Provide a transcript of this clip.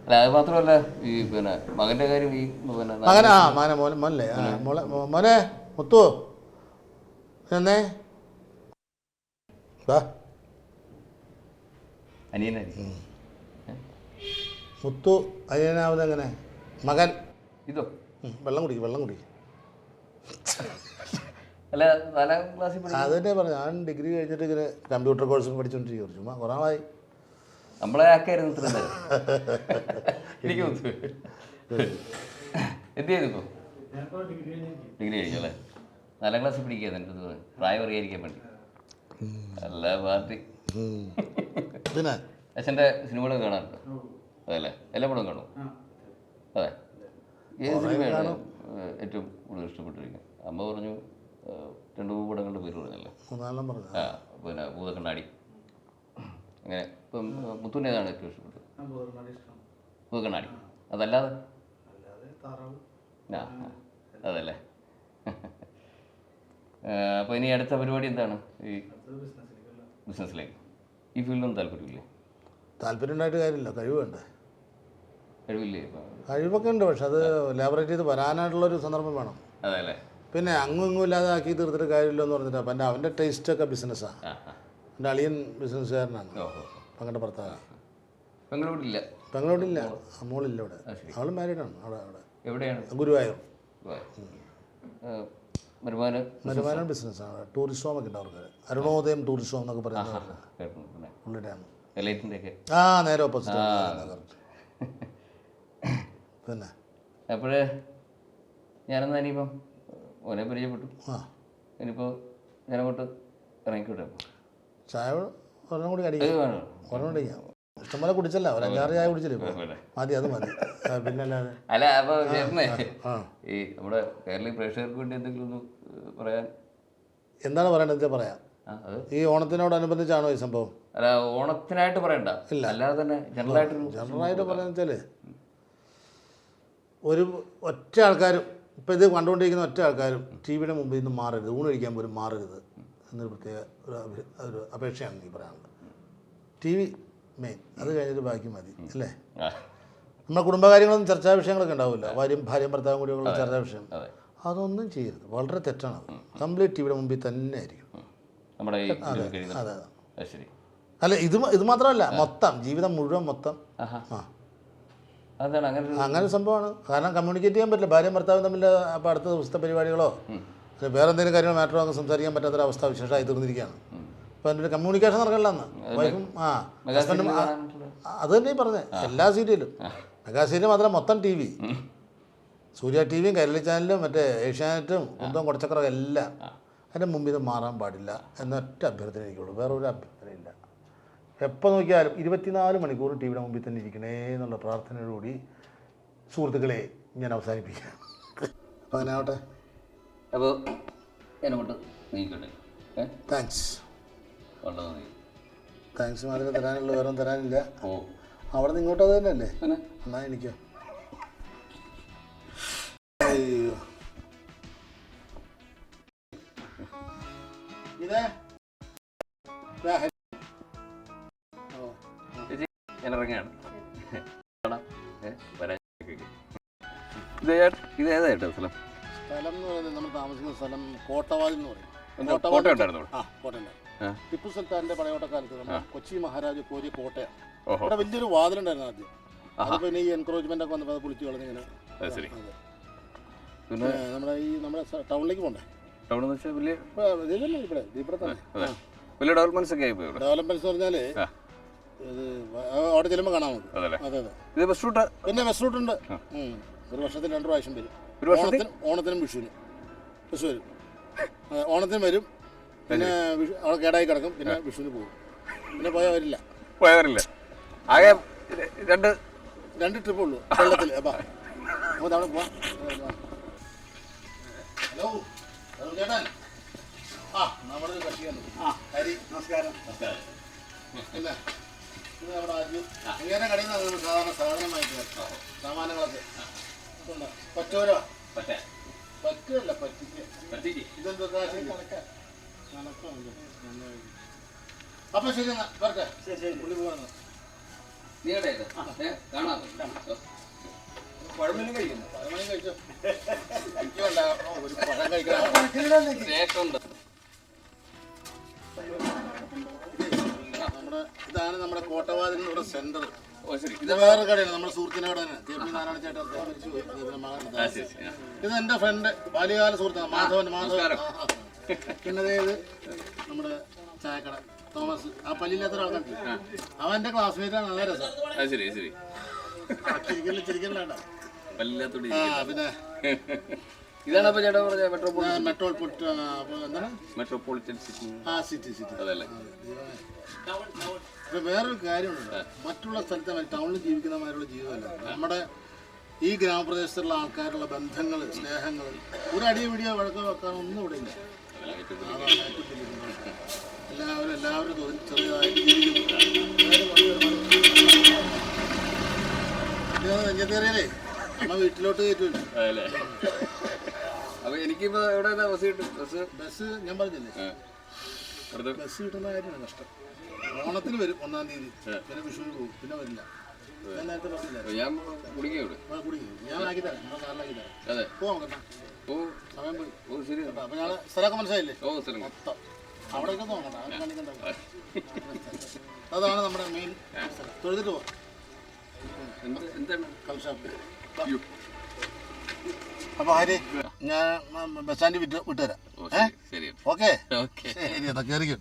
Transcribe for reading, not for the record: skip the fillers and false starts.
അല്ല അത് മാത്രമല്ല ഈ പിന്നെ മകൻ്റെ കാര്യം ഈ പിന്നെ മകനാ മോനല്ലേ മോനെ മുത്തു എന്നേ അനിയനായിരിക്കും മുത്തു അനിയനാവുന്നത് എങ്ങനെ മകൻ ഇതോ വെള്ളം കുടിക്കും അല്ല 4ാം ക്ലാസ്സിൽ അതന്നെ പറഞ്ഞു. ഞാൻ ഡിഗ്രി കഴിഞ്ഞിട്ട് ഇങ്ങനെ കമ്പ്യൂട്ടർ കോഴ്സ് പഠിച്ചുകൊണ്ടിരിക്കും. ചുമ്മാ കുറേ നാളായി. നമ്മളെ ആക്കായിരുന്നു ഇത്ര നേരം. എനിക്ക് എന്ത് ചെയ്തിപ്പോ? ഡിഗ്രി കഴിഞ്ഞു അല്ലേ? 4ാം ക്ലാസ്സിൽ പിടിക്കുക എനിക്ക് തോന്നുന്നു, പ്രായം അറിയാതിരിക്കാൻ വേണ്ടി. അല്ല പാർട്ടി. അച്ഛൻ്റെ സിനിമകളൊക്കെ കാണാറുണ്ട് അതല്ലേ? എല്ലാ പടവും കാണും? അതെ. ഏത് സിനിമയാണ് ഏറ്റവും കൂടുതൽ ഇഷ്ടപ്പെട്ടിരിക്കുന്നത്? അമ്മ പറഞ്ഞു 2 പടങ്ങളുടെ പേര് പറഞ്ഞല്ലേ? ആ പിന്നെ ഭൂതക്കണ്ണാടി. അങ്ങനെ ഇപ്പം മുത്തുവിൻ്റെ ഏതാണ് ഏറ്റവും ഇഷ്ടപ്പെട്ടത്? ഭൂതക്കണ്ണാടി. അതല്ലാതെ ആ അതല്ലേ. അപ്പോൾ ഇനി അടുത്ത പരിപാടി എന്താണ്? ഈ ബിസിനസ്സിലേക്ക് ഈ ഫീൽഡൊന്നും താല്പര്യമില്ലേ? താല്പര്യം ഉണ്ടായിട്ട് കാര്യമില്ല, കഴിവുണ്ട്. കഴിവില്ലേ? കഴിവൊക്കെ ഉണ്ട്, പക്ഷെ അത് ലാബറേറ്റ് ചെയ്ത് വരാനായിട്ടുള്ളൊരു സന്ദർഭം വേണം. അതെ അല്ലേ? പിന്നെ ഇങ്ങും ഇല്ലാതെ ആക്കി തീർത്തിട്ട് കാര്യമില്ല എന്ന് പറഞ്ഞിട്ട് അപ്പം അവൻ്റെ ടേസ്റ്റൊക്കെ ബിസിനസ്സാണ്. എൻ്റെ അളിയൻ ബിസിനസ്സുകാരനാണ്. പങ്ങളുടെ ഭർത്താവ്. പെങ്ങളോടില്ല? പെങ്ങളോടില്ല, മോളില്ല ഇവിടെ. അവൾ മാരീഡാണ്. അവിടെ എവിടെയാണ്? ഗുരുവായൂർ. വരുമാനം ബിസിനസ്സാണ്. ടൂറിസ്റ്റ് ഹോം ഒക്കെ ഉണ്ട് അവർക്ക്. അരുണോദയം ടൂറിസ്റ്റ് ഹോം എന്നൊക്കെ പറയുന്നത് പുള്ളിയുടെയാണ്. ആ നേരെ ഓപ്പോസിറ്റ്. പിന്നെ അപ്പോഴേ ഞാനെന്നാ ഇനിയിപ്പം ഓനെ പരിചയപ്പെട്ടു. ഇനിയിപ്പോൾ ഞാനങ്ങോട്ട് ഇറങ്ങിക്കോട്ടെ. ചായ ഒരെണ്ണം കൂടി അടിക്കാം. ഇഷ്ടംപോലെ കുടിച്ചല്ല, ഒരു 5-6 ചായ കുടിച്ചില്ലേ? മതി, അത് മതി. പിന്നെ അല്ല അപ്പോൾ ചേട്ടനെ ഈ നമ്മുടെ കേരളീയ പ്രേക്ഷകർക്ക് വേണ്ടി എന്തെങ്കിലും ഒന്ന് പറയാൻ? എന്താണ് പറയേണ്ടത് പറയാം. ഈ ഓണത്തിനോടനുബന്ധിച്ചാണോ ഈ സംഭവം? അല്ല ഓണത്തിനായിട്ട് പറയണ്ട, ഇല്ല അല്ലാതെ തന്നെ ജനറലായിട്ട് പറയാന്ന് വെച്ചാൽ ഒറ്റ ആൾക്കാരും ഇപ്പോൾ ഇത് കണ്ടുകൊണ്ടിരിക്കുന്ന ഒറ്റ ആൾക്കാരും ടി വിയുടെ മുമ്പിൽ നിന്ന് മാറരുത്, ഊണ് കഴിക്കാൻ പോലും മാറരുത് എന്നൊരു പ്രത്യേക ഒരു അപേക്ഷയാണ് എനിക്ക് പറയാനുള്ളത്. ടി വി മെയിൻ, അത് കഴിഞ്ഞിട്ട് ബാക്കി മതി അല്ലേ? നമ്മുടെ കുടുംബകാര്യങ്ങളൊന്നും ചർച്ചാ വിഷയങ്ങളൊക്കെ ഉണ്ടാവില്ല, ഭാര്യയും ഭർത്താവും കൂടിയുള്ള ചർച്ചാ വിഷയം. അതൊന്നും ചെയ്യരുത്, വളരെ തെറ്റാണ്. കംപ്ലീറ്റ് ടി വിയുടെ മുമ്പിൽ തന്നെ ആയിരിക്കും. അതെ അല്ല, ഇത് മാത്രമല്ല, മൊത്തം ജീവിതം മുഴുവൻ മൊത്തം. അങ്ങനെ സംഭവമാണ്. കാരണം കമ്മ്യൂണിക്കേറ്റ് ചെയ്യാൻ പറ്റില്ല. ഭാര്യയും ഭർത്താവും തമ്മിൽ അപ്പോൾ അടുത്ത ദിവസത്തെ പരിപാടികളോ വേറെ എന്തെങ്കിലും കാര്യങ്ങൾ മാറ്ററോ അങ്ങ് സംസാരിക്കാൻ പറ്റാത്തൊരവസ്ഥ വിശേഷമായി തീർന്നിരിക്കുകയാണ്. അപ്പോൾ അതിൻ്റെ കമ്മ്യൂണിക്കേഷൻ നടക്കണില്ലെന്ന് വൈഫും ഹസ്ബൻഡും. അത് തന്നെ പറഞ്ഞത് എല്ലാ സീരിയലും. മെഗാ സീരിയൽ മാത്രം മൊത്തം ടി വി, സൂര്യ ടി വിയും കൈരളി ചാനലും മറ്റേ ഏഷ്യാനെറ്റും കുന്തവും കുടച്ചക്രവും എല്ലാം അതിൻ്റെ മുമ്പിൽ നിന്ന് മാറാൻ പാടില്ല എന്നൊറ്റ അഭ്യർത്ഥന എനിക്കുള്ളൂ. വേറൊരു അഭ്യർത്ഥനയില്ല. എപ്പോൾ നോക്കിയാലും 24 മണിക്കൂർ ടി വിയുടെ മുമ്പിൽ തന്നെ ഇരിക്കണേ എന്നുള്ള പ്രാർത്ഥനയോടുകൂടി സുഹൃത്തുക്കളെ ഞാൻ അവസാനിപ്പിക്കാം. അപ്പോൾ അങ്ങനെ ആവട്ടെ. അപ്പോൾ എന്നോട്ട് നീക്കട്ടെ. താങ്ക്സ്. താങ്ക്സ് മാത്രമേ തരാനുള്ളൂ, വേറെ ഒന്നും തരാനില്ല. അവിടെ നിന്ന് ഇങ്ങോട്ട് അത് തന്നെയല്ലേ? എന്നാൽ എനിക്കോ അയ്യോ ഇതേ ഞാനിറങ്ങാണ്. ഇതേതായിട്ടോ സ്ഥലം? സ്ഥലം എന്ന് പറയുന്നത് നമ്മൾ താമസിക്കുന്ന സ്ഥലം കോട്ടവാതിൽ എന്ന് പറയും. കോട്ടയുണ്ട്. ടിപ്പു സുൽത്താൻ്റെ പടയോട്ടക്കാലത്ത് കൊച്ചി മഹാരാജ് കോരിയ കോട്ടയാണ്. അവിടെ വലിയൊരു വാതിലുണ്ടായിരുന്നു ആദ്യം. അത് പിന്നെ ഈ എൻക്രോച്ച്മെന്റ് ഒക്കെ വന്നപ്പോൾ അത് പൊളിച്ചു കളഞ്ഞിങ്ങനെ. പിന്നെ നമ്മുടെ ടൗണിലേക്ക് പോകണ്ടേ? ഡെവലപ്മെന്റ്സ് പറഞ്ഞാൽ അവിടെ ചെല്ലുമ്പോൾ കാണാൻ നമുക്ക്. അതെ. പിന്നെ ബസ് റൂട്ട് ഉണ്ട്. ഒരു വർഷത്തിൽ 2 പ്രാവശ്യം വരും. ഓണത്തിനും വിഷുവിനും ബസ് വരും. ഓണത്തിന് വരും, പിന്നെ അവിടെ കേടായി കിടക്കും, പിന്നെ വിഷുവിന് പോകും, പിന്നെ പോയാൽ വരില്ല. ആകെ 2 ട്രിപ്പ് ഉള്ളൂ വെള്ളത്തിൽ. അപ്പോൾ നമുക്ക് അവിടെ പോവാം. ഹലോ ചേട്ടൻ, നമ്മുടെ ഒരു കക്ഷിയാണ് ഹരി. നമസ്കാരം. പിന്നെ ഇത് നമ്മുടെ ആദ്യം ഇങ്ങനെ കടയിൽ നിന്ന് സാധാരണ സാധനമായിട്ട് സാമാനങ്ങളൊക്കെ പറ്റോരോ പറ്റല്ല പറ്റിക്ക്. ഇതെന്താ കണക്കാണ്. അപ്പം ശരി, എന്നാ വരട്ടെ. പുള്ളി പോകാൻ ഇതാണ് നമ്മുടെ കോട്ടവാതിലിന്റെ സെന്റർ. ഇത് വേറെ കടയാണ്, നമ്മുടെ സുഹൃത്തിൻ്റെ കട തന്നെ. നാരായണ ചേട്ടൻ ഇത് എൻ്റെ ഫ്രണ്ട്, ബാല്യകാല സുഹൃത്താണ് മാധവൻ. പിന്നെ ഇത് നമ്മുടെ ചായക്കട തോമസ്, ആ പല്ലില്ലാത്ത ആൾക്കാർക്ക് അവൻ്റെ ക്ലാസ്മേറ്റാണ്. നല്ല രസം. ചിരിക്കണ്ട. പിന്നെ ഇതാണ് മെട്രോപൊളിറ്റൻ സിറ്റി. അതല്ലേ. വേറൊരു കാര്യമുണ്ട്, മറ്റുള്ള സ്ഥലത്തെ ടൗണിൽ ജീവിക്കുന്നമാരുള്ള ജീവിതമല്ല നമ്മുടെ ഈ ഗ്രാമപ്രദേശത്തുള്ള ആൾക്കാരുള്ള ബന്ധങ്ങൾ, സ്നേഹങ്ങൾ, ഒരു അടിയ പിടിയോ വഴക്കോ വെക്കാനൊന്നും ഇവിടെ ഇല്ല. എല്ലാവരും ചെറിയതായി നെഞ്ചത്തേറിയാലേ അമ്മ വീട്ടിലോട്ട് കയറ്റില്ല. അപ്പൊ എനിക്കിപ്പോ എവിടെ ബസ് ഞാൻ പറഞ്ഞില്ലേ, ബസ് കിട്ടുന്ന കാര്യമാണ് കഷ്ടം. ഓണത്തിന് വരും 1-ാം തീയതി, പിന്നെ വിഷുവിന് പോകും, പിന്നെ വരില്ല. ഞാൻ നേരത്തെ പറഞ്ഞില്ല, ഞാൻ ആക്കി തരാം, നമ്മുടെ കാറിലാക്കി തരാം. പോവാം കേട്ടോ, സമയം പോയി. അപ്പൊ ഞാൻ സ്ഥലമൊക്കെ മനസ്സിലായില്ലേ? മൊത്തം അവിടെയൊക്കെ നോക്കണ്ട, കാണിക്കണ്ട. അതാണ് നമ്മുടെ മെയിൻ സ്ഥലം. തൊഴുതിട്ട് പോവാം. കൽഷാപ്പ്. അപ്പൊ ഹരി, ഞാൻ ബസ് സ്റ്റാൻഡിൽ വിട്ടുതരാം. ഓക്കെ, ശരി, എന്നാ കയറിക്കും.